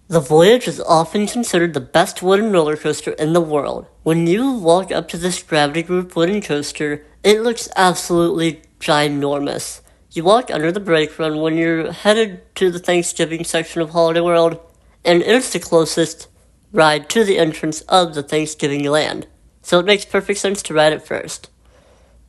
The Voyage is often considered the best wooden roller coaster in the world. When you walk up to this Gravity Group wooden coaster, it looks absolutely ginormous. You walk under the brake run when you're headed to the Thanksgiving section of Holiday World, and it's the closest ride to the entrance of the Thanksgiving land, so it makes perfect sense to ride it first.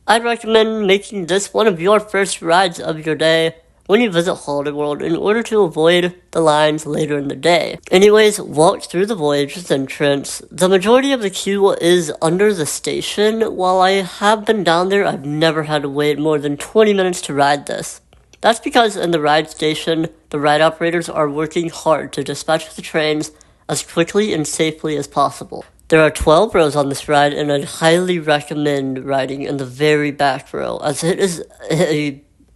I'd recommend making this one of your first rides of your day when you visit Holiday World in order to avoid the lines later in the day. Anyways, walk through the Voyage's entrance. The majority of the queue is under the station. While I have been down there, I've never had to wait more than 20 minutes to ride this. That's because in the ride station, the ride operators are working hard to dispatch the trains as quickly and safely as possible. There are 12 rows on this ride, and I'd highly recommend riding in the very back row, as it is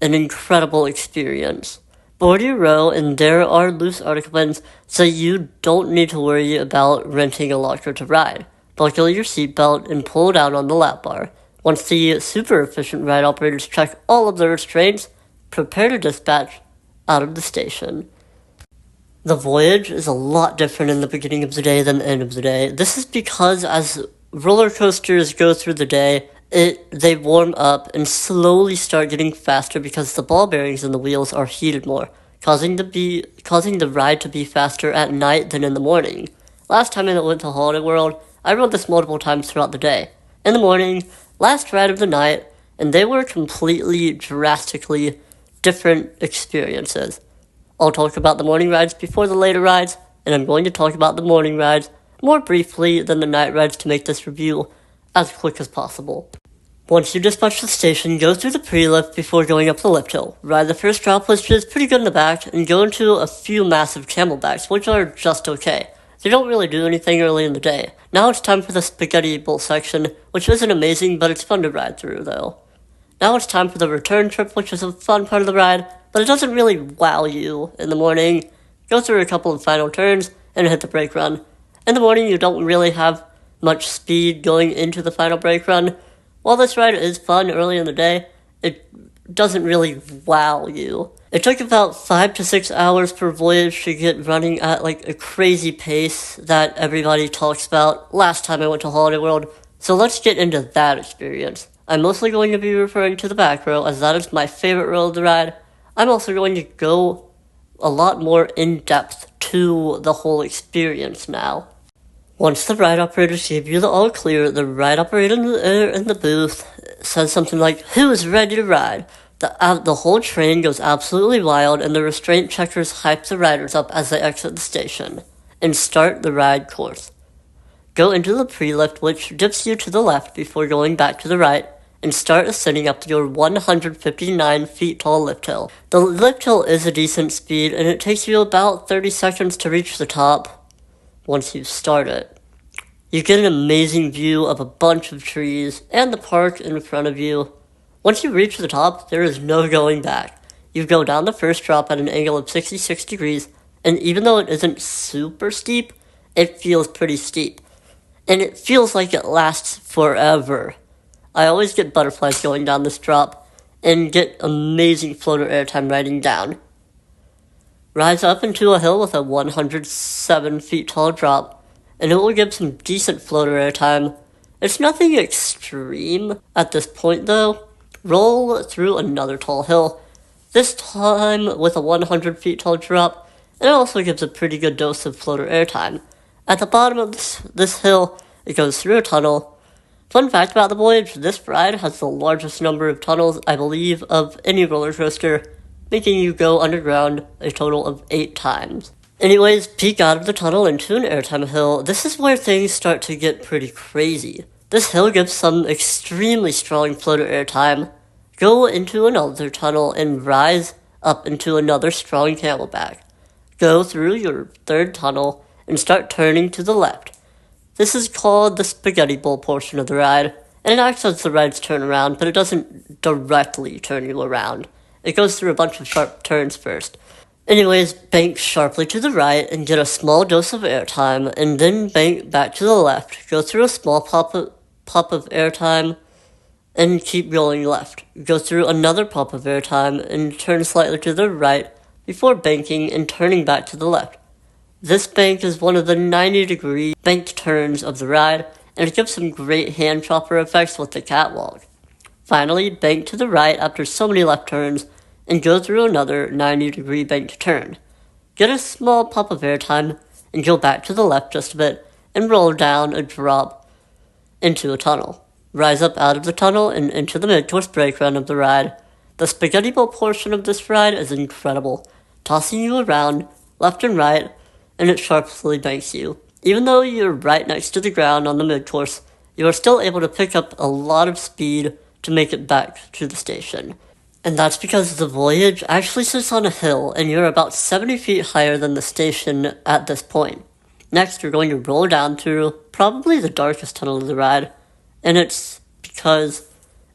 an incredible experience. Board your row, and there are loose article bins, so you don't need to worry about renting a locker to ride. Buckle your seatbelt and pull down on the lap bar. Once the super efficient ride operators check all of the restraints, prepare to dispatch out of the station. The Voyage is a lot different in the beginning of the day than the end of the day. This is because as roller coasters go through the day, they warm up and slowly start getting faster because the ball bearings in the wheels are heated more, causing the ride to be faster at night than in the morning. Last time I went to Holiday World, I rode this multiple times throughout the day. In the morning, last ride of the night, and they were completely, drastically different experiences. I'll talk about the morning rides before the later rides, and I'm going to talk about the morning rides more briefly than the night rides to make this review as quick as possible. Once you dispatch the station, go through the pre-lift before going up the lift hill. Ride the first drop, which is pretty good in the back, and go into a few massive camelbacks, which are just okay. They don't really do anything early in the day. Now it's time for the spaghetti bowl section, which isn't amazing, but it's fun to ride through, though. Now it's time for the return trip, which is a fun part of the ride, but it doesn't really wow you in the morning. Go through a couple of final turns and hit the brake run. In the morning, you don't really have much speed going into the final brake run. While this ride is fun early in the day, it doesn't really wow you. It took about 5 to 6 hours per voyage to get running at like a crazy pace that everybody talks about last time I went to Holiday World, so let's get into that experience. I'm mostly going to be referring to the back row, as that is my favorite row of the ride. I'm also going to go a lot more in-depth to the whole experience now. Once the ride operators give you the all clear, the ride operator in the booth says something like, "Who is ready to ride?" The whole train goes absolutely wild, and the restraint checkers hype the riders up as they exit the station and start the ride course. Go into the pre-lift, which dips you to the left before going back to the right, and start ascending up your 159 feet tall lift hill. The lift hill is a decent speed, and it takes you about 30 seconds to reach the top once you start it. You get an amazing view of a bunch of trees and the park in front of you. Once you reach the top, there is no going back. You go down the first drop at an angle of 66 degrees, and even though it isn't super steep, it feels pretty steep. And it feels like it lasts forever. I always get butterflies going down this drop, and get amazing floater airtime riding down. Rise up into a hill with a 107 feet tall drop, and it will give some decent floater airtime. It's nothing extreme at this point though. Roll through another tall hill, this time with a 100 feet tall drop, and it also gives a pretty good dose of floater airtime. At the bottom of this hill, it goes through a tunnel. Fun fact about the Voyage, this ride has the largest number of tunnels, I believe, of any roller coaster, making you go underground a total of 8 times. Anyways, peek out of the tunnel into an airtime hill. This is where things start to get pretty crazy. This hill gives some extremely strong floater airtime. Go into another tunnel and rise up into another strong camelback. Go through your third tunnel and start turning to the left. This is called the spaghetti bowl portion of the ride, and it acts as the ride's turnaround, but it doesn't directly turn you around. It goes through a bunch of sharp turns first. Anyways, bank sharply to the right and get a small dose of airtime, and then bank back to the left. Go through a small pop of airtime, and keep rolling left. Go through another pop of airtime, and turn slightly to the right before banking and turning back to the left. This bank is one of the 90-degree banked turns of the ride, and it gives some great hand chopper effects with the catwalk. Finally, bank to the right after so many left turns, and go through another 90-degree banked turn. Get a small pop of airtime, and go back to the left just a bit, and roll down a drop into a tunnel. Rise up out of the tunnel and into the mid-course brake run of the ride. The spaghetti bowl portion of this ride is incredible, tossing you around left and right, and it sharply banks you. Even though you're right next to the ground on the mid-course, you are still able to pick up a lot of speed to make it back to the station. And that's because the Voyage actually sits on a hill, and you're about 70 feet higher than the station at this point. Next, you're going to roll down through probably the darkest tunnel of the ride, and it's because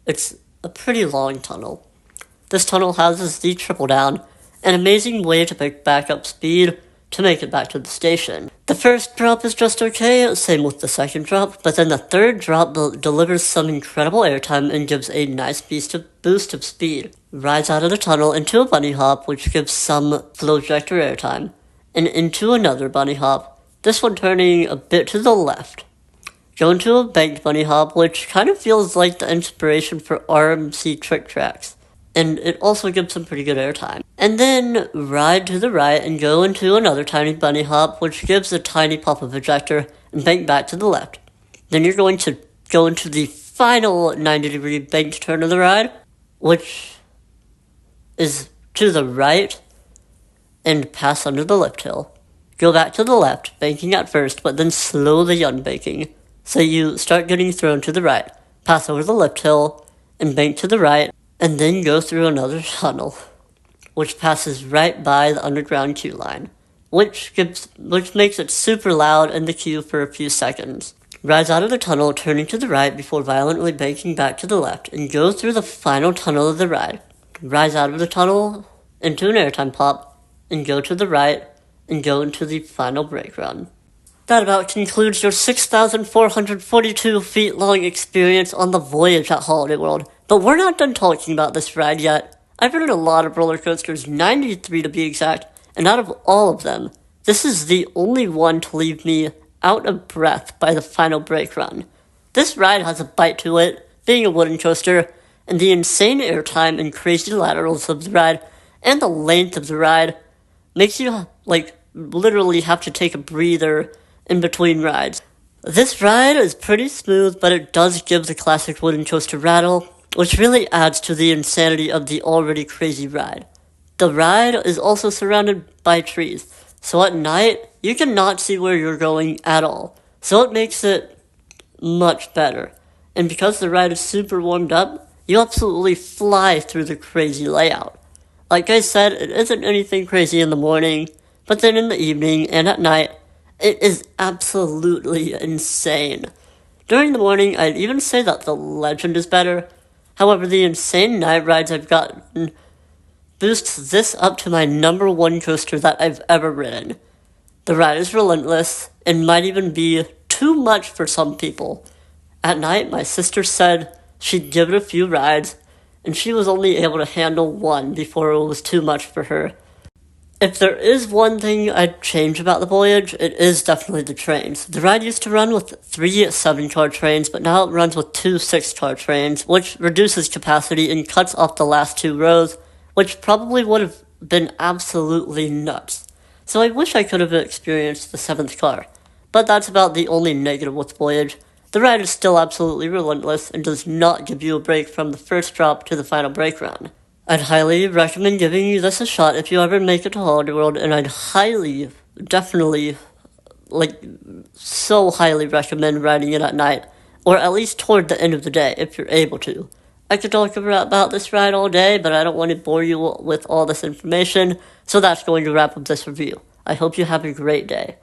it's a pretty long tunnel. This tunnel houses the triple down, an amazing way to pick back up speed to make it back to the station. The first drop is just okay, same with the second drop, but then the third drop delivers some incredible airtime and gives a nice boost of speed. Rise out of the tunnel into a bunny hop, which gives some flow ejector airtime, and into another bunny hop, this one turning a bit to the left. Go into a banked bunny hop, which kind of feels like the inspiration for RMC trick tracks, and it also gives some pretty good airtime. And then ride to the right and go into another tiny bunny hop, which gives a tiny pop of ejector, and bank back to the left. Then you're going to go into the final 90-degree banked turn of the ride, which is to the right, and pass under the lift hill. Go back to the left, banking at first, but then slowly unbanking. So you start getting thrown to the right, pass over the lift hill, and bank to the right, and then go through another tunnel, which passes right by the underground queue line, which makes it super loud in the queue for a few seconds. Rise out of the tunnel, turning to the right before violently banking back to the left, and go through the final tunnel of the ride. Rise out of the tunnel into an airtime pop, and go to the right, and go into the final brake run. That about concludes your 6,442 feet long experience on the Voyage at Holiday World. But we're not done talking about this ride yet. I've ridden a lot of roller coasters, 93 to be exact, and out of all of them, this is the only one to leave me out of breath by the final brake run. This ride has a bite to it, being a wooden coaster, and the insane airtime and crazy laterals of the ride, and the length of the ride, makes you, literally have to take a breather in between rides. This ride is pretty smooth, but it does give the classic wooden coaster rattle, which really adds to the insanity of the already crazy ride. The ride is also surrounded by trees, so at night, you cannot see where you're going at all, so it makes it much better. And because the ride is super warmed up, you absolutely fly through the crazy layout. Like I said, it isn't anything crazy in the morning, but then in the evening and at night, it is absolutely insane. During the morning, I'd even say that the Legend is better. However, the insane night rides I've gotten boosts this up to my number one coaster that I've ever ridden. The ride is relentless and might even be too much for some people. At night, my sister said she'd give it a few rides, and she was only able to handle one before it was too much for her. If there is one thing I'd change about the Voyage, it is definitely the trains. The ride used to run with 3 7-car trains, but now it runs with 2 6-car trains, which reduces capacity and cuts off the last 2 rows, which probably would have been absolutely nuts. So I wish I could have experienced the 7th car. But that's about the only negative with Voyage. The ride is still absolutely relentless and does not give you a break from the first drop to the final brake run. I'd highly recommend giving you this a shot if you ever make it to Holiday World, and I'd definitely, so highly recommend riding it at night, or at least toward the end of the day, if you're able to. I could talk about this ride all day, but I don't want to bore you with all this information, so that's going to wrap up this review. I hope you have a great day.